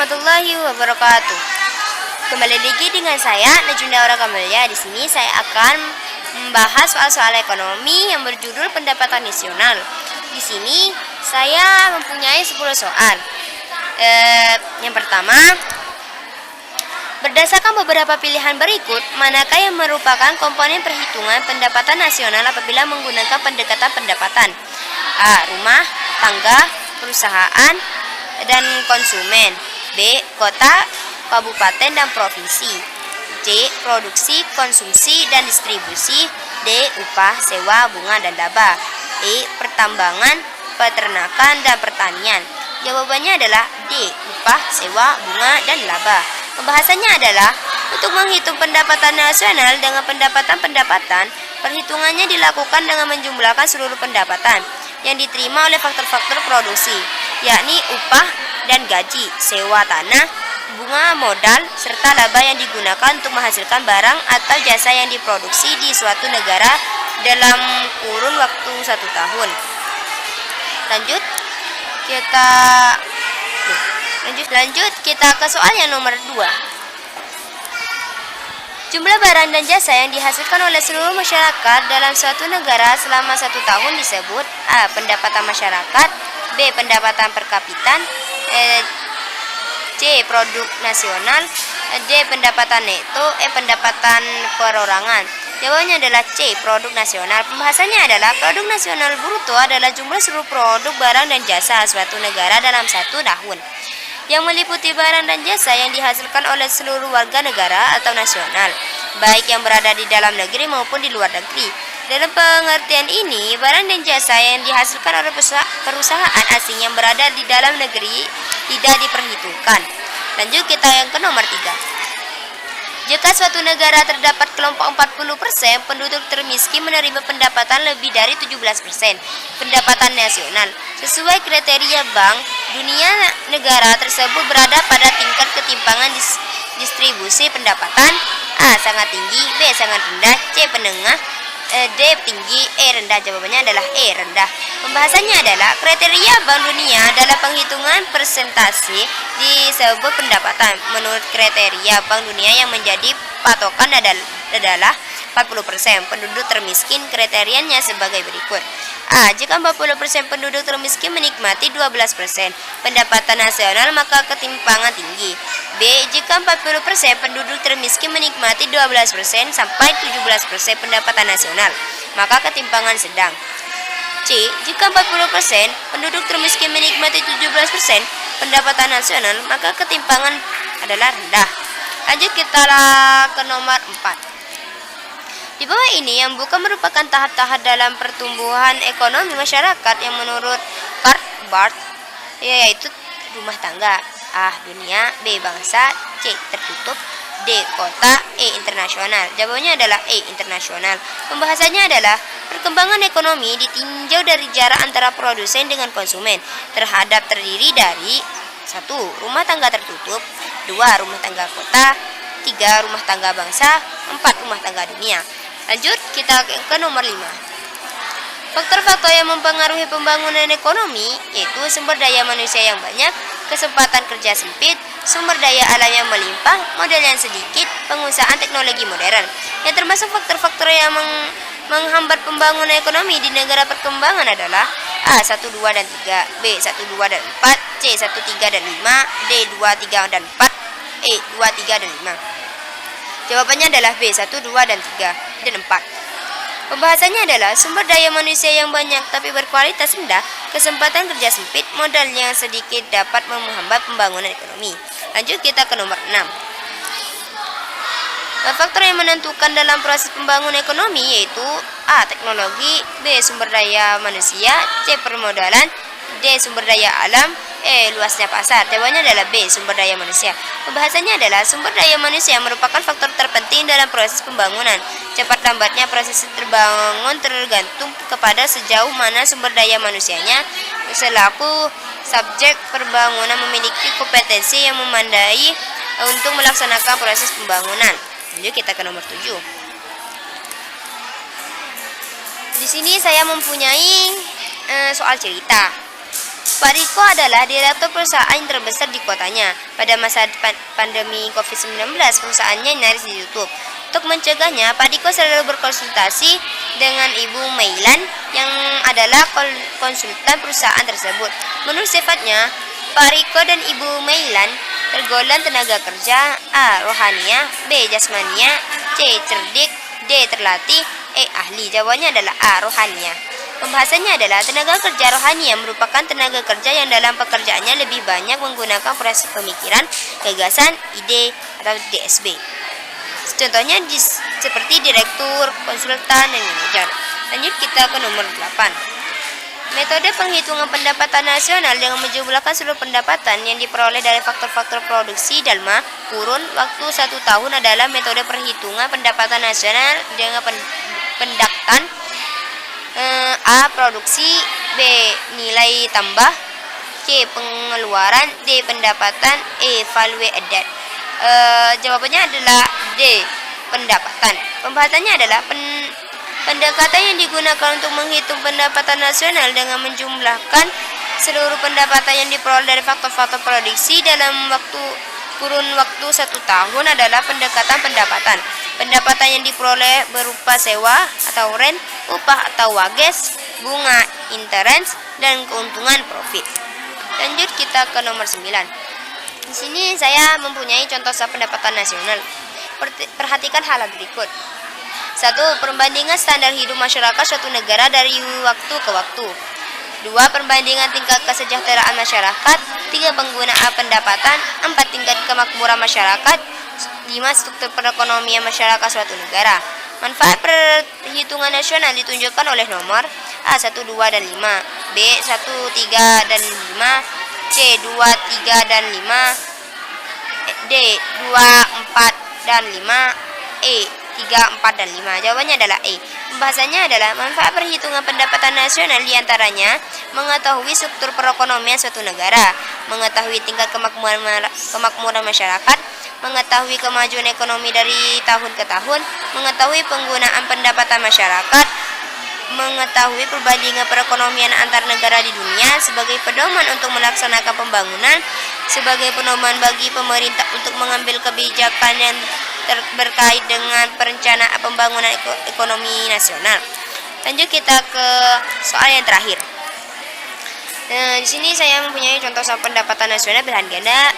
warahmatullahi wabarakatuh. Kembali lagi dengan saya Najunda Aura Kamalia. Di sini saya akan membahas soal-soal ekonomi yang berjudul pendapatan nasional. Di sini saya mempunyai 10 soal. Yang pertama, berdasarkan beberapa pilihan berikut, manakah yang merupakan komponen perhitungan pendapatan nasional apabila menggunakan pendekatan pendapatan? A. Rumah tangga, perusahaan, dan konsumen. B. Kota, kabupaten, dan provinsi. C. Produksi, konsumsi, dan distribusi. D. Upah, sewa, bunga, dan laba. E. Pertambangan, peternakan, dan pertanian. Jawabannya adalah D. Upah, sewa, bunga, dan laba. Pembahasannya adalah untuk menghitung pendapatan nasional dengan pendapatan, perhitungannya dilakukan dengan menjumlahkan seluruh pendapatan yang diterima oleh faktor-faktor produksi, yakni upah dan gaji, sewa tanah, bunga modal, serta laba yang digunakan untuk menghasilkan barang atau jasa yang diproduksi di suatu negara dalam kurun waktu 1 tahun. Lanjut kita ke soal yang nomor 2. Jumlah barang dan jasa yang dihasilkan oleh seluruh masyarakat dalam suatu negara selama 1 tahun disebut A. Pendapatan masyarakat, B. Pendapatan per kapita, C. Produk nasional, D. Pendapatan neto, E. Pendapatan perorangan. Jawabannya adalah C. Produk nasional. Pembahasannya adalah produk nasional bruto adalah jumlah seluruh produk barang dan jasa suatu negara dalam 1 tahun, yang meliputi barang dan jasa yang dihasilkan oleh seluruh warga negara atau nasional, baik yang berada di dalam negeri maupun di luar negeri. Dalam pengertian ini, barang dan jasa yang dihasilkan oleh perusahaan asing yang berada di dalam negeri tidak diperhitungkan. Lanjut kita yang ke nomor 3. Jika suatu negara terdapat kelompok 40% penduduk termiskin menerima pendapatan lebih dari 17% pendapatan nasional. Sesuai kriteria Bank Dunia, negara tersebut berada pada tingkat ketimpangan distribusi pendapatan A. Sangat tinggi, B. Sangat rendah, C. Menengah, D. Tinggi, E. Rendah. Jawabannya adalah E. Rendah. Pembahasannya adalah kriteria Bank Dunia dalam penghitungan persentase disebut pendapatan. Menurut kriteria Bank Dunia yang menjadi patokan adalah 40% penduduk termiskin. Kriterianya sebagai berikut. A. Jika 40% penduduk termiskin menikmati 12% pendapatan nasional, maka ketimpangan tinggi. B. Jika 40% penduduk termiskin menikmati 12% sampai 17% pendapatan nasional, maka ketimpangan sedang. C. Jika 40% penduduk termiskin menikmati 17% pendapatan nasional, maka ketimpangan adalah rendah. Lanjut kita ke nomor 4. Di bawah ini yang bukan merupakan tahap-tahap dalam pertumbuhan ekonomi masyarakat yang menurut Karl Barth, yaitu rumah tangga, A. Dunia, B. Bangsa, C. Tertutup, D. Kota, E. Internasional. Jawabannya adalah E. Internasional. Pembahasannya adalah perkembangan ekonomi ditinjau dari jarak antara produsen dengan konsumen terhadap terdiri dari 1. Rumah tangga tertutup, 2. Rumah tangga kota, 3. Rumah tangga bangsa, 4. Rumah tangga dunia. Lanjut kita ke nomor 5. Faktor-faktor yang mempengaruhi pembangunan ekonomi yaitu sumber daya manusia yang banyak, kesempatan kerja sempit, sumber daya alam yang melimpah, modal yang sedikit, pengusahaan teknologi modern. Yang termasuk faktor-faktor yang menghambat pembangunan ekonomi di negara perkembangan adalah A. 1, 2, dan 3, B. 1, 2, dan 4, C. 1, 3, dan 5, D. 2, 3, dan 4, E. 2, 3, dan 5. Jawabannya adalah B. 1, 2, dan 3, dan 4. Pembahasannya adalah sumber daya manusia yang banyak tapi berkualitas rendah, kesempatan kerja sempit, modal yang sedikit dapat menghambat pembangunan ekonomi. Lanjut kita ke nomor 6. Faktor yang menentukan dalam proses pembangunan ekonomi yaitu A. Teknologi, B. Sumber daya manusia, C. Permodalan, D. Sumber daya alam, E. Luasnya pasar. Jawabannya adalah B. Sumber daya manusia. Pembahasannya adalah sumber daya manusia merupakan faktor terpenting dalam proses pembangunan. Cepat lambatnya proses terbangun tergantung kepada sejauh mana sumber daya manusianya selaku subjek pembangunan memiliki kompetensi yang memadai untuk melaksanakan proses pembangunan. Lanjut kita ke nomor 7. Di sini saya mempunyai soal cerita. Pak Riko adalah direktur perusahaan yang terbesar di kotanya. Pada masa pandemi COVID-19, perusahaannya nyaris ditutup. Untuk mencegahnya, Pak Riko selalu berkonsultasi dengan Ibu Mailan yang adalah konsultan perusahaan tersebut. Menurut sifatnya, Pak Riko dan Ibu Mailan tergolong tenaga kerja A. Rohania, B. Jasmania, C. Cerdik, D. Terlatih, E. Ahli. Jawabannya adalah A. Rohania. Pembahasannya adalah tenaga kerja rohania merupakan tenaga kerja yang dalam pekerjaannya lebih banyak menggunakan proses pemikiran, gagasan, ide, atau DSB. Contohnya seperti direktur, konsultan, dan manajer. Lanjut kita ke nomor 8. Metode penghitungan pendapatan nasional dengan menjumlahkan seluruh pendapatan yang diperoleh dari faktor-faktor produksi dalam kurun waktu 1 tahun adalah metode perhitungan pendapatan nasional dengan pendapatan A. Produksi, B. Nilai tambah, C. Pengeluaran, D. Pendapatan, E. Value added. Jawabannya adalah D. Pendapatan. Pembahasannya adalah pendekatan yang digunakan untuk menghitung pendapatan nasional dengan menjumlahkan seluruh pendapatan yang diperoleh dari faktor-faktor produksi dalam kurun waktu 1 tahun adalah pendekatan pendapatan. Pendapatan yang diperoleh berupa sewa atau rent, upah atau wages, bunga, interest, dan keuntungan profit. Lanjut kita ke nomor 9. Di sini saya mempunyai contoh pendapatan nasional. Perhatikan hal berikut. 1. Perbandingan standar hidup masyarakat suatu negara dari waktu ke waktu. 2. Perbandingan tingkat kesejahteraan masyarakat. 3. Penggunaan pendapatan. 4. Tingkat kemakmuran masyarakat. 5. Struktur perekonomian masyarakat suatu negara. Manfaat perhitungan nasional ditunjukkan oleh nomor A. 1, 2, dan 5, B. 1, 3, dan 5, C. 2, 3, dan 5, D. 2, 4, dan 5, E. 3, 4, dan 5. Jawabannya adalah E. Pembahasannya adalah manfaat perhitungan pendapatan nasional diantaranya mengetahui struktur perekonomian suatu negara, mengetahui tingkat kemakmuran masyarakat, mengetahui kemajuan ekonomi dari tahun ke tahun, mengetahui penggunaan pendapatan masyarakat, mengetahui perbandingan perekonomian antar negara di dunia sebagai pedoman untuk melaksanakan pembangunan, sebagai pedoman bagi pemerintah untuk mengambil kebijakan yang berkait dengan perencanaan pembangunan ekonomi nasional. Lanjut kita ke soal yang terakhir. Di sini saya mempunyai contoh soal pendapatan nasional pilihan ganda.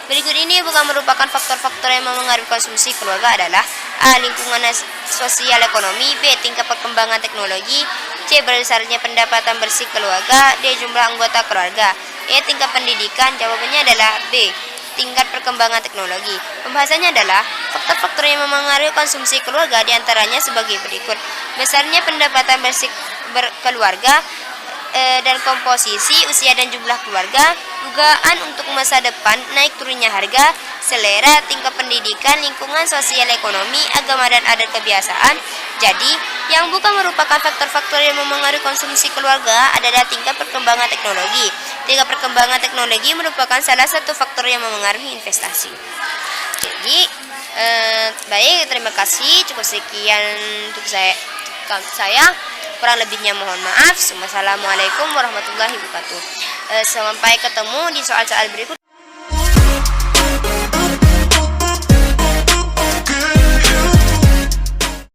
Berikut ini bukan merupakan faktor-faktor yang mempengaruhi konsumsi keluarga adalah A. Lingkungan sosial ekonomi, B. Tingkat perkembangan teknologi, C. Besarnya pendapatan bersih keluarga, D. Jumlah anggota keluarga, E. Tingkat pendidikan. Jawabannya adalah B. Tingkat perkembangan teknologi. Pembahasannya adalah faktor-faktor yang mempengaruhi konsumsi keluarga diantaranya sebagai berikut. Besarnya pendapatan bersih keluarga dan komposisi, usia dan jumlah keluarga, dugaan untuk masa depan, naik turunnya harga, selera, tingkat pendidikan, lingkungan sosial ekonomi, agama dan adat kebiasaan. Jadi, yang bukan merupakan faktor-faktor yang mempengaruhi konsumsi keluarga adalah tingkat perkembangan teknologi. Tingkat perkembangan teknologi merupakan salah satu faktor yang mempengaruhi investasi. Jadi, baik, terima kasih. Cukup sekian untuk saya. Kurang lebihnya mohon maaf. Wassalamualaikum warahmatullahi wabarakatuh. Sampai ketemu di soal-soal berikut.